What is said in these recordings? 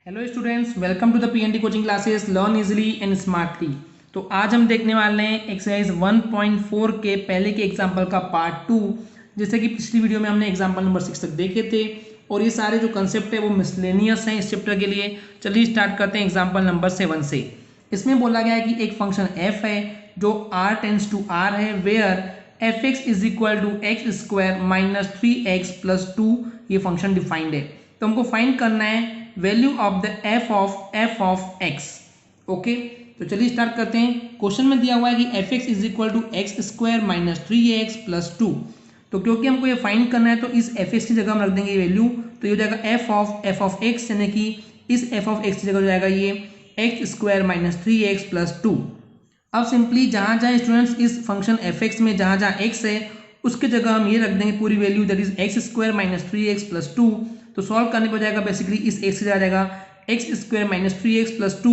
Hello students, welcome to the PND coaching classes learn easily and smartly. तो आज हम देखने वाले हैं एक्सरसाइज 1.4 के पहले के एग्जांपल का पार्ट 2। जैसे कि पिछली वीडियो में हमने एग्जांपल नंबर 6 तक देखे थे और ये सारे जो कंसेप्ट है वो मिसलेनियस हैं इस चैप्टर के लिए। चलिए स्टार्ट करते हैं एग्जाम्पल नंबर 7 से। इसमें बोला गया है कि एक फंक्शन f है जो r टेंड्स टू r है, where fx is equal to x square minus 3x plus 2 ये फंक्शन डिफाइंड है। तो हमको फाइंड करना है value of the f of x। Okay, तो चलिए स्टार्ट करते हैं। क्वेश्चन में दिया हुआ है कि fx is equal to x square minus 3x plus 2। तो क्योंकि हमको ये फाइंड करना है तो इस fx की जगह हम रख देंगे ये वैल्यू, तो ये हो जाएगा f ऑफ x, यानी कि इस f ऑफ x की जगह हो जाएगा ये x square minus 3x plus 2। अब सिंपली जहां जहां स्टूडेंट्स इस फंक्शन fx में जहां जहां x है उसकी जगह हम ये रख देंगे पूरी value, that is x square minus 3x plus 2। तो सॉल्व करने पर हो जाएगा बेसिकली इस x से आ जाएगा x square minus 3x plus 2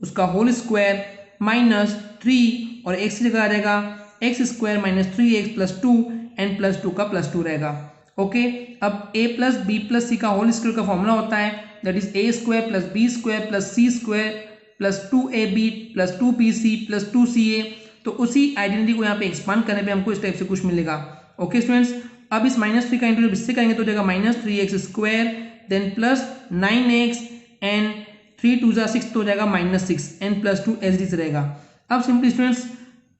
उसका होल स्क्वायर माइनस 3 और x की जगह आ जाएगा x square minus 3x plus 2 and plus 2 का प्लस 2 रहेगा। ओके, अब a plus b plus c का होल स्क्वायर का फॉर्मूला होता है that is a square plus b square plus c square plus 2ab plus 2bc plus 2ca। तो उसी identity को यहाँ पे एक्सपांड करने पे हमको इस टाइप से कुछ मिलेगा। ओके स्टूडेंट्स, अब इस माइनस 3 का इंटू जब इससे करेंगे तो हो जाएगा minus 3x square then plus 9x and 3 2 6 तो हो जाएगा माइनस 6 एंड प्लस 2 एच डी से रहेगा। अब सिंपली स्टूडेंट्स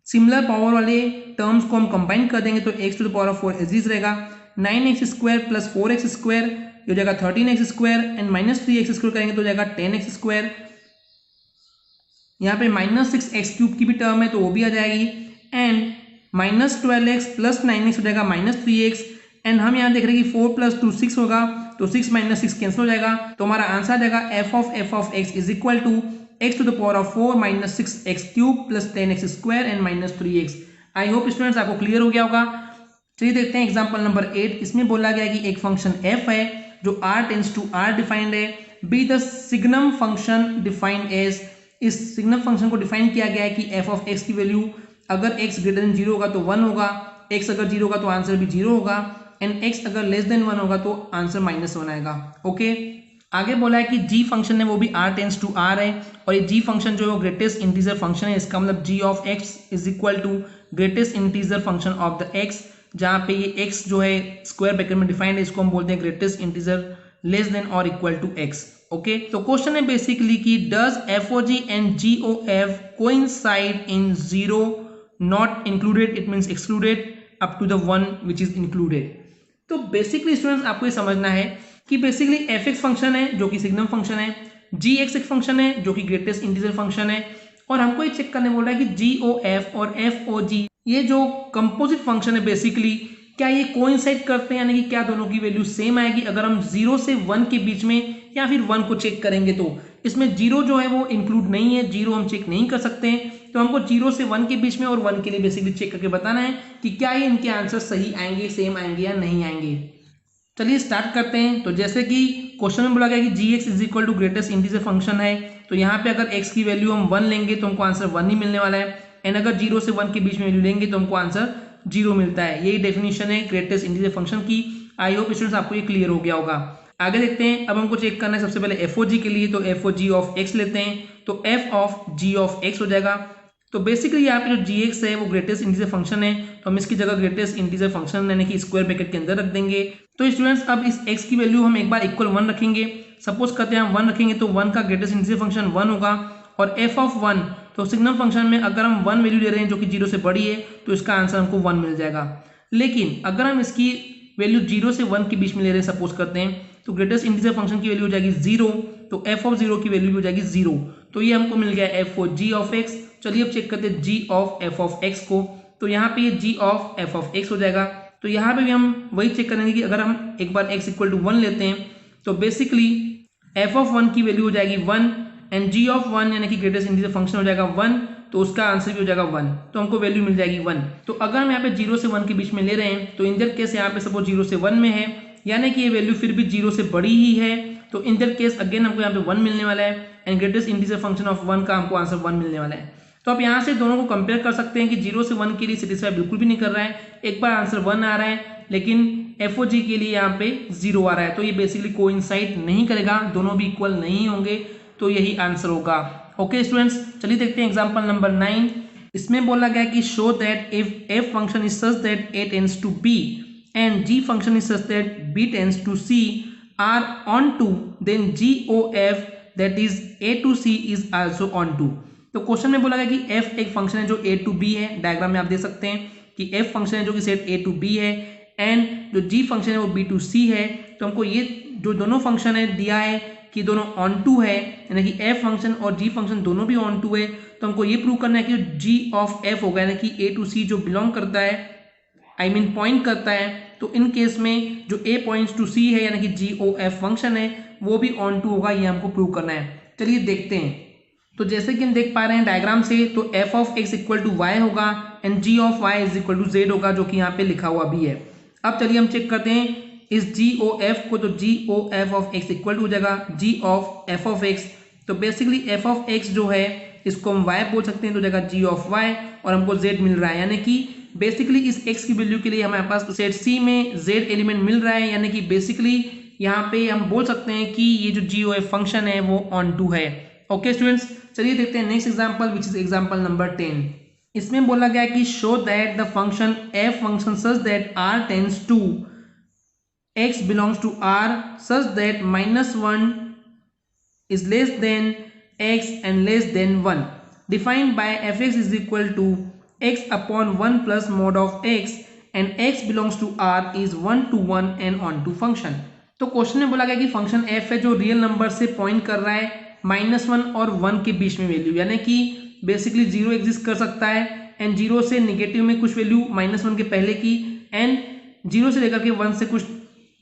सिमिलर पावर वाले टर्म्स को हम कंबाइन कर देंगे तो x to the power of 4 एच डी से रहेगा। 9x square plus 4x square ये हो जाएगा 13x square and minus 3x square करेंगे तो हो जाएगा 10x स्क्वायर। यहाँ पे माइनस 6x क्यूब की भी टर्म है तो वो भी आ जाएगी and minus 12x plus 9x हो जाएगा माइनस 3x एंड हम यहाँ देख रहे हैं कि 4 प्लस 2 6 होगा तो 6 माइनस 6 कैंसिल हो जाएगा। तो हमारा आंसर आ जाएगा f of x is equal to x to the power of 4 minus 6x cube plus 10x square and minus 3x। I hope students आपको क्लियर हो गया होगा। चलिए देखते हैं एग्जाम्पल नंबर 8। इसमें बोला गया कि एक फंक्शन f है जो r tends to r defined है, be the signum function defined as. इस सिग्नम फंक्शन को डिफाइन किया गया है कि f ऑफ x की वैल्यू अगर x ग्रेटर देन 0 होगा तो 1 होगा, x अगर 0 होगा तो आंसर भी 0 होगा एंड x अगर लेस देन 1 होगा तो आंसर माइनस 1 आएगा। ओके, आगे बोला है कि g फंक्शन है वो भी r टेंड्स टू r है और ये g फंक्शन जो है वो ग्रेटेस्ट इंटीजर फंक्शन है। इसका मतलब g of x is equal to greatest integer function of the x, जहाँ पे ये x जो है स्क्वायर ब्रैकेट में डिफाइंड है, इसको हम बोलते हैं ग्रेटेस्ट इंटीजर लेस देन और इक्वल टू x। ओके, तो क्वेश्चन है बेसिकली कि does FOG and GOF coincide in 0 not included, it means excluded up to the 1 which is included. तो बेसिकली स्टूडेंट्स आपको ये समझना है कि बेसिकली fx फंक्शन है जो कि सिग्नम फंक्शन है, gx एक फंक्शन है जो कि ग्रेटेस्ट इंटीजर फंक्शन है और हमको ये चेक करने बोल रहा है कि GOF और FOG ये जो कंपोजिट फंक्शन है बेसिकली क्या ये कोइंसाइड करते हैं, यानी कि क्या दोनों की वैल्यू सेम आएगी अगर हम 0 से 1 के बीच में या फिर 1 को चेक करेंगे। तो इसमें 0 जो है वो इंक्लूड नहीं है, 0 हम चेक नहीं कर सकते हैं। तो हमको 0 से 1 के बीच में और 1 के लिए बेसिकली चेक करके बताना है कि क्या ये इनके आंसर सही आएंगे, सेम आएंगे या नहीं आएंगे। चलिए स्टार्ट करते हैं। तो जैसे कि क्वेश्चन में बोला गया कि gx is equal to greatest integer function है, तो यहाँ पे अगर x की वैल्यू हम 1 लेंगे तो हमको आंसर 1 ही मिलने वाला है एंड अगर 0 से 1 के बीच में वैल्यू लेंगे तो हमको आंसर 0 मिलता है। यही डेफिनेशन है ग्रेटेस्ट इंटीजर फंक्शन की। आई होप स्टूडेंट्स आपको ये क्लियर हो गया होगा। आगे देखते हैं। अब हमको चेक करना है सबसे पहले FOG के लिए, तो FOG ऑफ x लेते हैं तो f of g of x हो जाएगा। तो बेसिकली यहाँ पे जो gx है वो ग्रेटेस्ट इंटीजर फंक्शन है तो हम इसकी जगह ग्रेटेस्ट इंटीजर फंक्शन यानी कि स्क्वायर ब्रैकेट के अंदर रख देंगे। तो स्टूडेंट्स अब इस x की वैल्यू हम एक बार इक्वल 1 रखेंगे। सपोज करते हैं हम 1 रखेंगे तो 1 का ग्रेटेस्ट इंटीजर फंक्शन 1 होगा और f ऑफ 1 तो सिग्नम फंक्शन में अगर हम 1 वैल्यू ले रहे हैं जो कि 0 से बड़ी है तो इसका आंसर हमको 1 मिल जाएगा। लेकिन अगर हम इसकी वैल्यू 0 से 1 के बीच में ले रहे हैं सपोज करते हैं तो ग्रेटेस्ट इंटीजर फंक्शन की वैल्यू हो जाएगी 0, तो f ऑफ 0 की वैल्यू हो जाएगी 0। तो ये हमको मिल गया FOG ऑफ x। चलिए अब चेक करते हैं g of f of x को। तो यहाँ पे ये g of f of x हो जाएगा। तो यहाँ पे भी हम वही चेक करेंगे कि अगर हम एक बार x इक्वल टू 1 लेते हैं तो बेसिकली f ऑफ 1 की वैल्यू हो जाएगी 1 एंड g ऑफ 1 यानी कि ग्रेटेस्ट इंटीजर फंक्शन हो जाएगा 1, तो उसका आंसर भी हो जाएगा 1, तो हमको वैल्यू मिल जाएगी 1। तो अगर हम यहाँ पे 0 से 1 के बीच में ले रहे हैं तो इन दैट केस यहाँ पे सपोज 0 से 1 में है यानी कि ये वैल्यू फिर भी 0 से बड़ी ही है, तो इन दैट केस अगेन हमको यहाँ पे 1 मिलने वाला है and greatest integer function of 1 का हमको आंसर 1 मिलने वाला है। तो आप यहाँ से दोनों को कंपेयर कर सकते हैं कि 0 से 1 के लिए सेटिस्फाई बिल्कुल भी नहीं कर रहा है, एक बार आंसर 1 आ रहा है लेकिन एफ ओ जी के लिए यहाँ पे 0 आ रहा है, तो ये बेसिकली कोइंसाइड नहीं करेगा, दोनों भी इक्वल नहीं होंगे, तो यही आंसर होगा। ओके स्टूडेंट्स, चलिए देखते हैं एग्जांपल नंबर 9। इसमें बोला गया कि show that if F function is such that A tends to B and G function is such that B tends to C are onto, then G O F that is A to C is also onto. तो question में बोला गया कि f एक function है जो a to b है, diagram में आप देख सकते हैं कि f फंक्शन है जो कि सेट a टू b है, एंड जो g फंक्शन है वो b टू c है। तो हमको ये जो दोनों फंक्शन है दिया है कि दोनों ऑन टू है, यानी कि f फंक्शन और g फंक्शन दोनों भी ऑन टू है। तो हमको ये प्रूव करना है कि g ऑफ f होगा, यानी कि a टू c जो बिलोंग करता है, आई मीन पॉइंट करता है, तो इन केस में जो a पॉइंट्स टू c है यानी कि जी ओ एफ फंक्शन है वो भी ऑन टू होगा, ये हमको प्रूव करना है। चलिए देखते हैं। तो जैसे कि हम देख पा रहे हैं डायग्राम से, तो f of x equal to Y होगा and g of y is equal to z होगा, जो कि यहाँ पे लिखा हुआ भी है। अब चलिए हम चेक करते हैं इस g o f को, तो g o f of x equal to हो जाएगा g of f of x। तो बेसिकली f ऑफ x जो है इसको हम y बोल सकते हैं, तो जाएगा g ऑफ y, और हमको z मिल रहा है, यानी कि बेसिकली इस x की वैल्यू के लिए हमारे पास सेट C में z एलिमेंट मिल रहा है, यानी कि बेसिकली यहाँ पे हम बोल सकते हैं कि ये जो जी ओ एफ फंक्शन है वो ऑन टू है। ओके स्टूडेंट्स, चलिए देखते हैं next example which is example number 10। इसमें बोला गया कि show that the function f function such that r tends to x belongs to r such that -1 is less than x and less than 1 defined by fx is equal to x upon 1 plus mod of x and x belongs to r is 1 to 1 and on to function। तो question में बोला गया कि function f है जो real number से point कर रहा है -1 और 1 के बीच में वैल्यू, यानी कि बेसिकली 0 एग्जिस्ट कर सकता है एंड 0 से निगेटिव में कुछ वैल्यू -1 के पहले की एंड 0 से लेकर के 1 से कुछ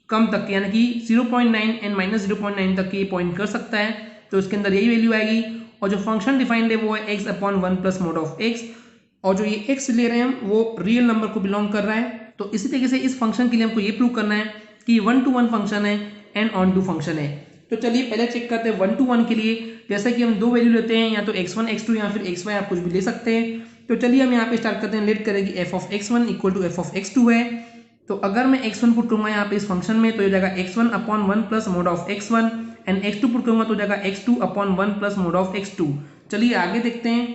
कम तक की, यानी कि 0.9 एंड -0.9 तक की पॉइंट कर सकता है। तो इसके अंदर यही वैल्यू आएगी, और जो फंक्शन डिफाइंड है वो है x upon 1 plus mode of x, और जो ये x ले रहे हैं हम वो रियल नंबर को बिलोंग कर रहा है। तो इसी तरीके से इस फंक्शन के लिए हमको ये प्रूव करना है कि 1 to 1 फंक्शन है एंड ऑन टू फंक्शन है। तो चलिए पहले चेक करते हैं 1 to 1 के लिए। जैसा कि हम दो वैल्यू लेते हैं, या तो x1 x2 या फिर xy, आप कुछ भी ले सकते हैं। तो चलिए हम यहाँ पे स्टार्ट करते हैं, लेट करेंगे f of x1 equal to f of x2 है। तो अगर मैं x1 पुट करूंगा यहाँ पे इस फंक्शन में, तो ये जाएगा x1 upon 1 plus mode of x1 and x2 put करूंगा तो जाएगा x2 upon 1 plus mode of x2। चलिए आगे देखते हैं।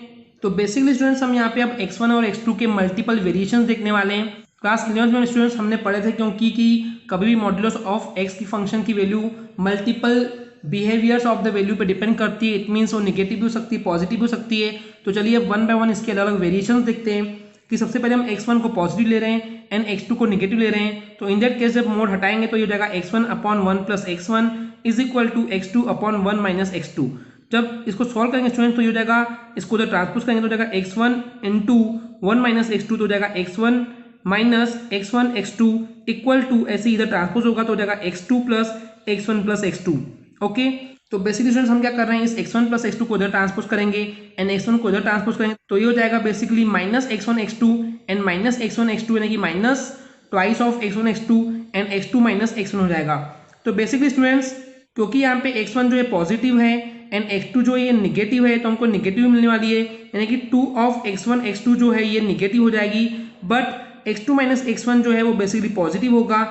तो बेसिकली स्टूडेंट्स हम यहाँ पे अब x1 और x2 के मल्टीपल वेरिएशंस देखने वाले हैं। क्लास 11th में स्टूडेंट्स हमने पढ़े थे क्योंकि कभी भी मॉड्यूलस ऑफ x की फंक्शन की value multiple behaviours of the value पे डिपेंड करती है। इट मीन्स वो नेगेटिव भी हो सकती है, पॉजिटिव भी हो सकती है। तो चलिए अब 1 बाय 1 इसके अलग अलग वेरिएशंस देखते हैं कि सबसे पहले हम x1 को पॉजिटिव ले रहे हैं एंड x2 को नेगेटिव ले रहे हैं। तो इन दैट केस जब मोड हटाएंगे तो ये हो जाएगा x1 upon 1 plus x1 is equal to x2 upon 1 minus x2। जब इसको सॉल्व करेंगे स्टूडेंट तो ये हो जाएगा, इसको जब ट्रांसपोज करेंगे तो हो जाएगा x1 इंटू 1 माइनस x2, तो हो जाएगा x1 minus x1 x2 equal to, ऐसे इधर ट्रांसपोज होगा तो हो जाएगा x2 plus x1 plus x2। Okay, तो बेसिकली स्टूडेंट्स हम क्या कर रहे हैं, इस x1 प्लस x2 को इधर ट्रांसपोज करेंगे एंड x1 को इधर ट्रांसपोज करेंगे, तो ये हो जाएगा basically minus x1 x2 and minus x1 x2, यानी कि minus twice of x1 x2 and x2 minus x1 हो जाएगा। तो बेसिकली स्टूडेंट्स क्योंकि यहाँ पे x1 जो है पॉजिटिव है एंड x2 जो है ये निगेटिव है, तो हमको निगेटिव मिलने वाली है, यानी कि 2 ऑफ x1 x2 जो है ये निगेटिव हो जाएगी, बट x2 माइनस x1 जो है वो बेसिकली पॉजिटिव होगा।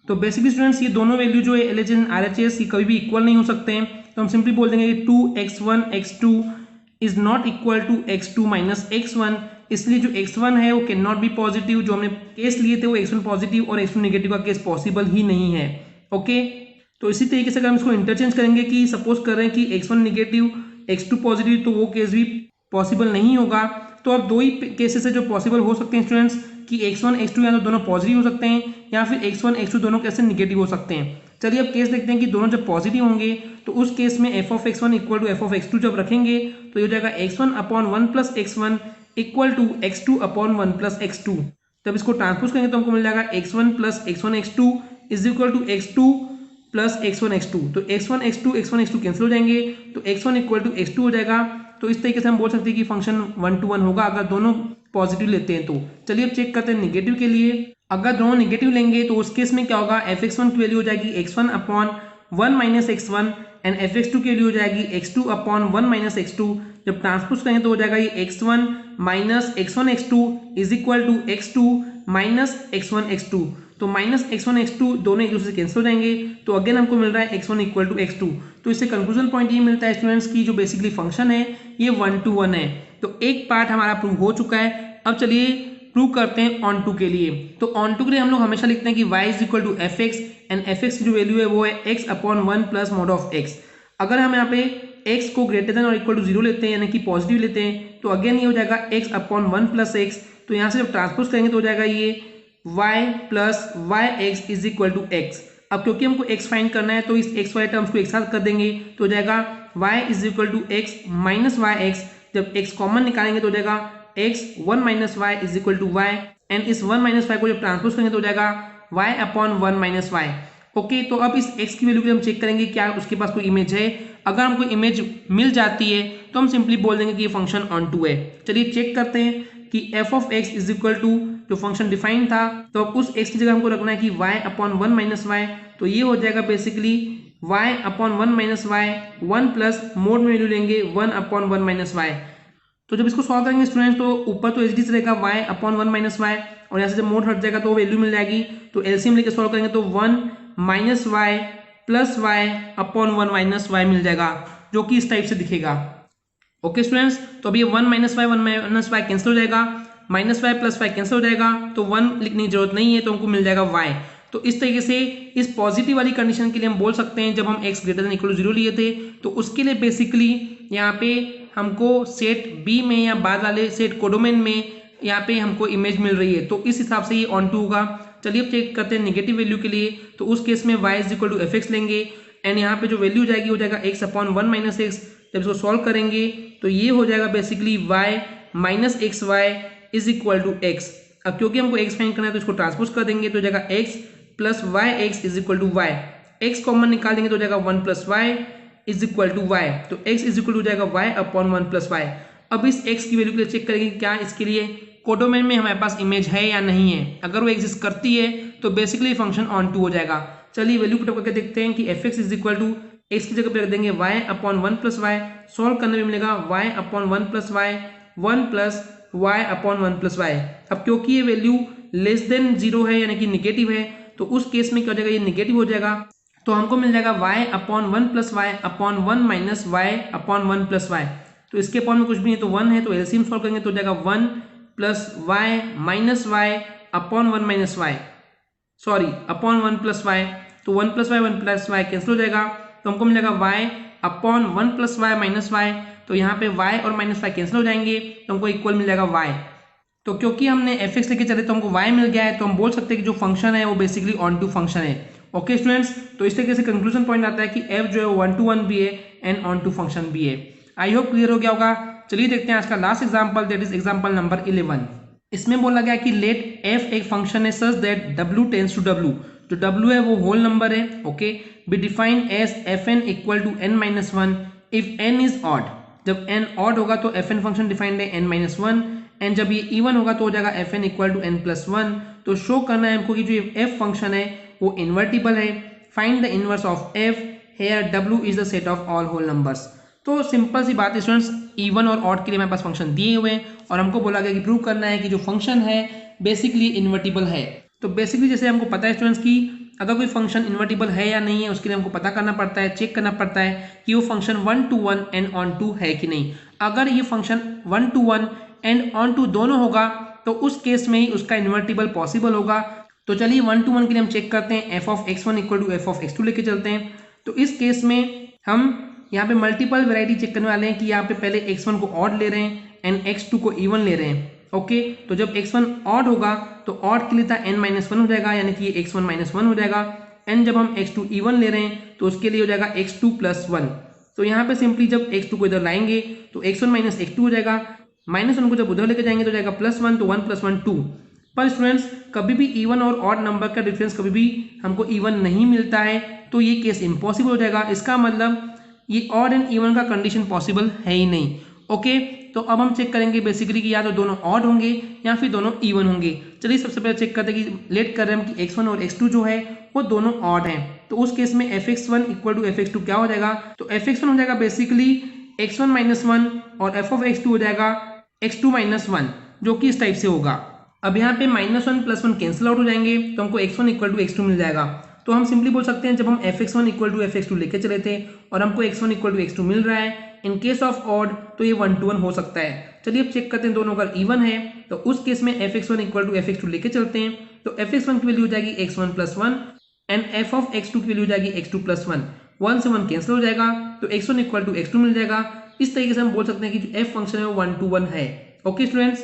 तो बेसिकली स्टूडेंट्स ये दोनों वैल्यू जो है LHS एंड RHS ये कभी भी इक्वल नहीं हो सकते हैं, तो हम सिंपली बोल देंगे कि 2x1 x2 is not equal to x2 minus x1, इसलिए जो x1 है वो कैन नॉट बी पॉजिटिव। जो हमने केस लिए थे वो x1 पॉजिटिव और x2 नेगेटिव का केस पॉसिबल ही नहीं है। ओके, तो इसी तरीके से अगर हम इसको इंटरचेंज करेंगे कि सपोज कर रहे हैं कि x1 नेगेटिव x2 पॉजिटिव, तो वो केस भी पॉसिबल नहीं होगा। तो अब दो ही केसेस है जो पॉसिबल हो सकते हैं स्टूडेंट्स कि x1 x2 या तो दोनों पॉजिटिव हो सकते हैं या फिर x1 x2 दोनों कैसे निगेटिव हो सकते हैं। चलिए अब केस देखते हैं कि दोनों जब पॉजिटिव होंगे तो उस केस में f of x1 equal to f of x2 जब रखेंगे तो ये हो जाएगा x1 upon 1 plus x1 equal to x2 upon 1 plus x2। जब इसको ट्रांसपोज करेंगे तो हमको मिल जाएगा x1 plus x1 x2 is equal to x2 plus x1 x2। तो x1 x2 कैंसिल हो जाएंगे, तो x1 इक्वल टू x2 हो जाएगा। तो इस तरीके से हम बोल सकते हैं कि फंक्शन 1 to 1 होगा अगर दोनों पॉजिटिव लेते हैं। तो चलिए अब चेक करते हैं नेगेटिव के लिए। अगर दोनों नेगेटिव लेंगे तो उस केस में क्या होगा, fx1 की वैल्यू हो जाएगी x1 upon 1 minus x1 and fx2 की वैल्यू हो जाएगी x2 अपॉन 1 माइनस x2। जब ट्रांसपोज करेंगे तो हो जाएगा ये x1 minus x1 x2 is equal to x2 minus x1 x2। तो -x1 x2 दोनों एक दूसरे से कैंसिल हो जाएंगे, तो अगेन हमको मिल रहा है x1 इक्वल टू x2। तो इससे कंक्लूजन पॉइंट ये मिलता है स्टूडेंट्स की जो बेसिकली फंक्शन है ये 1 to 1 है। तो एक पार्ट हमारा प्रूव हो चुका है। अब चलिए प्रूव करते हैं ऑन टू के लिए। तो ऑन टू के लिए हम लोग हमेशा लिखते हैं कि y is equal to F X and F X की जो वैल्यू है वो है x upon 1 plus mod of x। अगर हम यहाँ पे x को ग्रेटर देन और इक्वल टू 0 लेते हैं यानी कि पॉजिटिव लेते हैं तो अगेन ये हो जाएगा x अपॉन 1 प्लस x। तो यहाँ से जब ट्रांसपोज करेंगे तो हो जाएगा ये y plus Y x is equal to x। अब क्योंकि हमको x फाइंड करना है तो इस x वाले टर्म्स को एक साथ कर देंगे तो हो जाएगा y is equal to x minus y x. जब x कॉमन निकालेंगे तो हो जाएगा x 1 minus y is equal to y and इस 1 माइनस वाई को जब ट्रांसपोज करेंगे तो हो जाएगा y upon 1 minus y. Okay, तो अब इस x की वैल्यू के लिए हम चेक करेंगे क्या उसके पास कोई इमेज है। अगर हमको इमेज मिल जाती है तो हम सिंपली बोल देंगे कि ये फंक्शन ऑन टू है। चलिए चेक करते हैं कि f of x is equal to जो फंक्शन डिफाइन था तो अब उस x की जगह हमको रखना है कि y अपॉन 1 माइनस वाई। तो ये हो जाएगा basically y upon 1 minus y 1 plus mod में वैल्यू लेंगे 1 अपॉन 1 माइनस वाई। तो जब इसको सॉल्व करेंगे स्टूडेंट्स तो ऊपर तो एच डी रहेगा y अपॉन 1 माइनस वाई और यहाँ से जब मोड हट जाएगा तो वैल्यू मिल जाएगी। तो एलसीएम लेके सॉल्व करेंगे तो 1 minus Y plus Y upon 1 minus Y मिल जाएगा जो कि इस टाइप से दिखेगा। ओके स्टूडेंट्स, तो अभी 1 माइनस वाई कैंसिल हो जाएगा, minus Y plus y cancel हो जाएगा तो 1 लिखने की जरूरत नहीं है तो हमको मिल जाएगा y। तो इस तरीके से इस पॉजिटिव वाली कंडीशन के लिए हम बोल सकते हैं जब हम x greater than equal to 0 लिए थे तो उसके लिए बेसिकली यहाँ पे हमको सेट B में या बाद वाले सेट कोडोमेन में यहाँ पे हमको इमेज मिल रही है तो इस हिसाब से ये ऑन टू होगा। चलिए अब चेक करते हैं नेगेटिव वैल्यू के लिए। तो उस केस में y is equal to F x लेंगे एंड यहाँ पे जो वैल्यू जाएगी हो जाएगा x अपॉन 1 माइनस एक्स। जब इसको सॉल्व करेंगे तो ये हो जाएगा basically y minus x y is equal to x. अब क्योंकि हमको x फाइंड करना है तो इसको ट्रांसपोज कर देंगे तो हो जाएगा x plus Y x is equal to y. X common निकाल देंगे तो हो जाएगा 1 plus y is equal to y. तो x इज इक्वल टू हो जाएगा y अपॉन 1 प्लस वाई। अब इस x की वैल्यू के लिए चेक करेंगे क्या इसके लिए कोडोमेन में हमारे पास इमेज है या नहीं है। अगर वो एग्जिस्ट करती है तो बेसिकली फंक्शन ऑन टू हो जाएगा। चलिए वैल्यू पुट करके देखते हैं कि f x is equal to x की जगह पे रख देंगे y upon 1 plus y. Solve करने में मिलेगा y upon 1 plus y 1 plus y upon 1 plus y. अब क्योंकि ये वैल्यू लेस देन 0 है यानी कि निगेटिव है तो उस केस में क्या हो जाएगा ये निगेटिव हो जाएगा तो हमको मिल जाएगा y upon 1 plus Y upon 1 minus y upon 1 plus y. तो इसके अपॉन में कुछ भी नहीं तो 1 है तो एलसीएम सॉल्व करेंगे तो हो जाएगा 1 plus y minus y upon 1 minus y sorry upon 1 plus y. तो 1 प्लस वाई कैंसिल हो जाएगा तो हमको मिलेगा y upon 1 plus y minus y. तो यहाँ पे y और माइनस वाई कैंसिल हो जाएंगे तो हमको इक्वल मिल जाएगा y। तो क्योंकि हमने एफ एक्स लेके चले तो हमको y मिल गया है तो हम बोल सकते हैं कि जो फंक्शन है वो बेसिकली ऑन टू फंक्शन है। ओके स्टूडेंट्स, तो इस तरीके से कंक्लूजन पॉइंट आता है कि f जो है वो 1 to 1 भी है एंड ऑन टू फंक्शन भी है। आई होप क्लियर हो गया होगा। चलिए देखते हैं आज का last example that is example number 11। इसमें बोला गया कि लेट f एक फंक्शन है such that w tends to w। जो w है वो होल नंबर है। Okay, be defined as fn equal to n minus 1 if n is odd. जब n ऑड होगा तो fn फंक्शन डिफाइंड है n माइनस 1 एंड जब ये इवन होगा तो हो जाएगा fn equal to n plus 1। तो शो करना है हमको कि जो f फंक्शन है वो इन्वर्टिबल है। Find the inverse of f here w is the set of all whole numbers. तो सिंपल सी बात है स्टूडेंट्स, इवन और ऑड के लिए हमारे पास फंक्शन दिए हुए हैं और हमको बोला गया कि प्रूव करना है कि जो फंक्शन है बेसिकली इन्वर्टिबल है। तो बेसिकली जैसे हमको पता है स्टूडेंट्स कि अगर कोई फंक्शन इन्वर्टिबल है या नहीं है उसके लिए हमको पता करना पड़ता है, चेक करना पड़ता है कि वो function 1 to 1 and onto है कि नहीं। अगर ये function 1 to 1 and onto दोनों होगा तो उस केस में ही उसका इन्वर्टिबल पॉसिबल होगा। तो चलिए 1 to 1 के लिए हम चेक करते हैं। f of x1 equal to f of x2 लेके चलते हैं। तो इस केस में हम यहाँ पे मल्टीपल वैरायटी चेक करने वाले हैं कि यहाँ पे पहले x1 को ऑड ले रहे हैं एंड x2 को इवन ले रहे हैं। ओके, तो जब x1 ऑड होगा तो ऑड के लिए था n माइनस 1 हो जाएगा यानी कि ये x1 माइनस 1 हो जाएगा एंड जब हम x2 इवन ले रहे हैं तो उसके लिए हो जाएगा x2 प्लस 1। तो यहाँ पे सिंपली जब x2 को इधर लाएंगे तो x1 माइनस x2 हो जाएगा, माइनस 1 को जब उधर लेके जाएंगे तो जाएगा प्लस 1 तो 1 प्लस 1 2। पर स्टूडेंट्स कभी भी इवन और ऑड नंबर का डिफरेंस कभी भी हमको इवन नहीं मिलता है तो ये केस इम्पॉसिबल हो जाएगा। इसका मतलब ये ऑड एंड इवन का कंडीशन पॉसिबल है ही नहीं। ओके, तो अब हम चेक करेंगे बेसिकली कि या तो दोनों ऑड होंगे या फिर दोनों इवन होंगे। चलिए सबसे पहले चेक करते हैं कि लेट कर रहे हैं हम कि x1 और x2 जो है वो दोनों ऑड हैं। तो उस केस में fx1 इक्वल टू fx2 क्या हो जाएगा, तो fx1 हो जाएगा बेसिकली x1 माइनस 1 और f ऑफ x2 हो जाएगा x2 माइनस 1 जो कि इस टाइप से होगा। अब यहाँ पे -1 + 1 कैंसिल आउट हो जाएंगे तो हमको x1 = x2 मिल जाएगा। तो हम सिंपली बोल सकते हैं जब हम fx1 = fx2 लेके चले थे और हमको x1 = x2 मिल रहा है, इन केस ऑफ ऑड तो ये 1 to 1 हो सकता है। चलिए अब चेक करते हैं दोनों अगर इवन है तो उस केस में fx1 = fx2 लेके चलते हैं तो fx1 की वैल्यू हो जाएगी x1 + 1 and f of x2 की वैल्यू हो जाएगी x2 + 1। 1 से 1 कैंसिल हो जाएगा तो x1 = x2 मिल जाएगा। इस तरीके से हम बोल सकते हैं कि जो f फंक्शन है वो 1 to 1 है। ओके स्टूडेंट्स,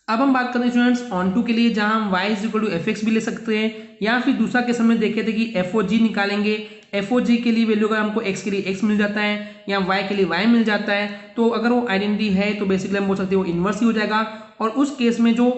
अब हम बात करते हैं स्टूडेंट्स ऑन टू के लिए, जहां हम y = fx भी ले सकते हैं या फिर दूसरा केस हमने देखे थे कि FOG निकालेंगे। FOG के लिए वैल्यू अगर हमको x के लिए x मिल जाता है या y के लिए y मिल जाता है तो अगर वो आइडेंटिटी है तो बेसिकली हम बोल सकते हैं वो इन्वर्स ही हो जाएगा और उस केस में जो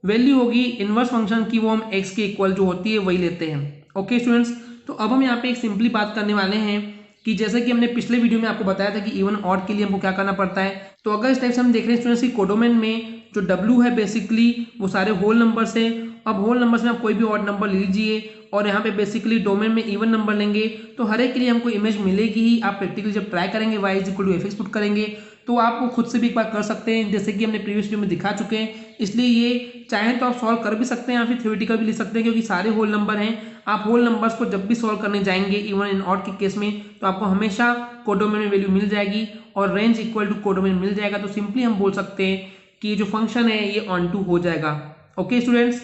वैल्यू होगी इन्वर्स फंक्शन की वो हम x के इक्वल जो होती है वही लेते हैं। ओके स्टूडेंट्स, तो अब हम यहाँ पे एक सिंपली बात करने वाले हैं कि जैसे कि हमने पिछले वीडियो में आपको बताया था कि इवन ऑड के लिए हमको क्या करना पड़ता है। तो अगर इस टाइप से हम देख रहे हैं स्टूडेंट्स की कोडोमेन में जो W है बेसिकली वो सारे होल नंबर्स है। अब होल नंबर्स में आप कोई भी ऑड नंबर ले लीजिए और यहाँ पे बेसिकली डोमेन में इवन नंबर लेंगे तो हर एक के लिए हमको इमेज मिलेगी ही। आप प्रैक्टिकली जब ट्राई करेंगे y = fx पुट करेंगे तो आप वो खुद से भी एक बार कर सकते हैं जैसे कि हमने प्रीवियस वीडियो में दिखा चुके हैं। इसलिए ये चाहे तो आप सॉल्व कर भी सकते हैं या फिर थ्योरेटिकल भी लिख सकते हैं क्योंकि सारे होल नंबर हैं। आप होल नंबर्स को जब भी सॉल्व करने जाएंगे इवन इन ऑड के केस में तो आपको हमेशा कोडोमेन में वैल्यू मिल जाएगी और रेंज इक्वल टू कोडोमेन मिल जाएगा। तो सिंपली हम बोल सकते हैं कि जो फंक्शन है ये ऑन टू हो जाएगा। ओके स्टूडेंट्स,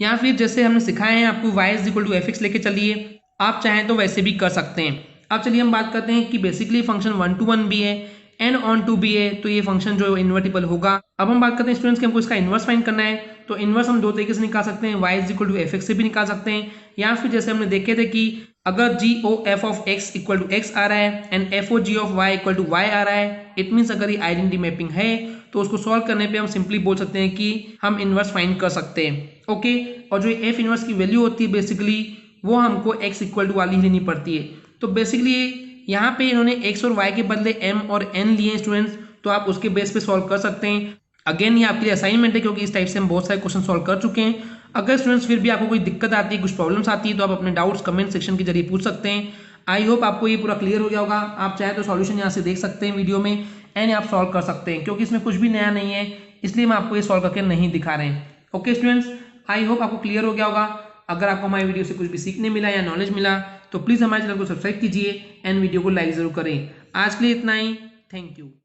या फिर जैसे हमने सिखाए हैं आपको y = fx लेके चलिए, आप चाहें तो वैसे भी कर सकते हैं। अब चलिए हम बात करते हैं कि बेसिकली फंक्शन 1 to 1 भी है एंड ऑन टू भी है तो ये फंक्शन जो इन्वर्टिबल होगा। अब हम बात करते हैं स्टूडेंट्स कि हमको इसका इन्वर्स फाइंड करना है तो इन्वर्स हम दो तरीके से निकाल सकते हैं, y = fx से भी निकाल सकते हैं या फिर जैसे हमने देखे थे कि अगर g(f of x = x आ रहा है and f(g of y = y आ रहा है, इट मीन्स अगर ये आइडेंटिटी मैपिंग है तो उसको सॉल्व करने पे हम सिंपली बोल सकते हैं कि हम इन्वर्स फाइंड कर सकते हैं। ओके, और जो f इन्वर्स की वैल्यू होती है बेसिकली वो हमको x = वाली ही लेनी पड़ती है। तो बेसिकली यहाँ पे इन्होंने x और y के बदले m और n लिए स्टूडेंट्स, तो आप उसके बेस पे सॉल्व कर सकते हैं। अगेन ये आपके लिए असाइनमेंट है क्योंकि इस टाइप से हम बहुत सारे क्वेश्चन सॉल्व कर चुके हैं। अगर स्टूडेंट्स फिर भी आपको कोई दिक्कत आती है, कुछ प्रॉब्लम्स आती है तो आप अपने डाउट्स कमेंट सेक्शन के जरिए पूछ सकते हैं। आई होप आपको ये पूरा क्लियर हो गया होगा। आप चाहे तो सॉल्यूशन यहाँ से देख सकते हैं वीडियो में एंड आप सॉल्व कर सकते हैं क्योंकि इसमें कुछ भी नया नहीं है, इसलिए हम आपको ये सॉल्व करके नहीं दिखा रहे हैं। ओके स्टूडेंट्स, आई होप आपको क्लियर हो गया होगा। अगर आपको हमारी वीडियो से कुछ भी सीखने मिला या नॉलेज मिला तो प्लीज़ हमारे चैनल को सब्सक्राइब कीजिए एंड वीडियो को लाइक ज़रूर करें। आज के लिए इतना ही, थैंक यू।